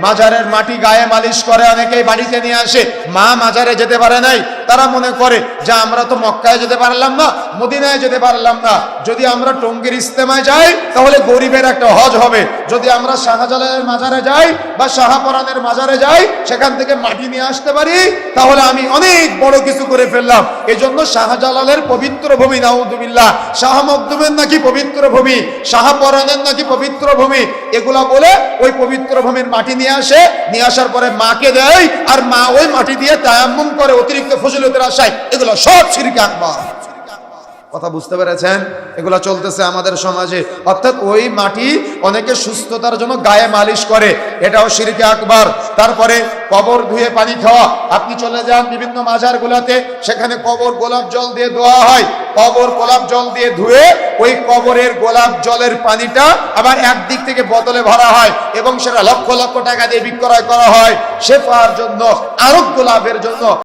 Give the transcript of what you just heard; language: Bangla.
মাজারের মাটি গায়ে মালিশ করে, অনেকেই বাড়িতে নিয়ে আসে। মা মাজারে যেতে পারে নাই, তারা মনে করে যে আমরা তো মক্কায় যেতে পারলাম না, মদিনায় যেতে পারলাম না, যদি আমরা টঙ্গীর ইজতেমায় যাই তাহলে গরিবের একটা হজ হবে, যদি আমরা শাহজালালের মাজারে যাই বা শাহপরানের মাজারে যাই সেখান থেকে মাটি নিয়ে আসতে পারি তাহলে আমি অনেক বড় কিছু করে ফেললাম। এজন্য শাহজালালের পবিত্র ভূমি, নাউযুবিল্লাহ, শাহ মখদুমের নাকি পবিত্র ভূমি, শাহপরানের নাকি পবিত্র ভূমি, এগুলা বলে ওই পবিত্র ভূমির মাটি নিয়ে আসে, নিয়ে আসার পরে মাকে দেয়, আর মা ওই মাটি দিয়ে তায়াম্মুম করে অতিরিক্ত ফজিলতের আশায়। এগুলো সব শিরক আকবার। কথা বুঝতে পেরেছেন? এগুলা চলতেছে আমাদের সমাজে। অর্থাৎ ওই মাটি অনেকে সুস্থতার জন্য গায়ে মালিশ করে, এটাও শিরক আকবার। তারপরে কবর ধুয়ে পানি খাওয়া। আপনি চলে যান বিভিন্ন মাজার গুলাতে, সেখানে কবর গোলাপ জল দিয়ে ধোয়া হয়, কবর গোলাপ জল দিয়ে ধুয়ে ওই কবরের গোলাপ জলের পানিটা আবার একদিক থেকে বোতলে ভরা হয় এবং সেটা লক্ষ লক্ষ টাকা দিয়ে বিক্রয় করা হয় শেফার জন্য, আরোগ্য লাভের জন্য।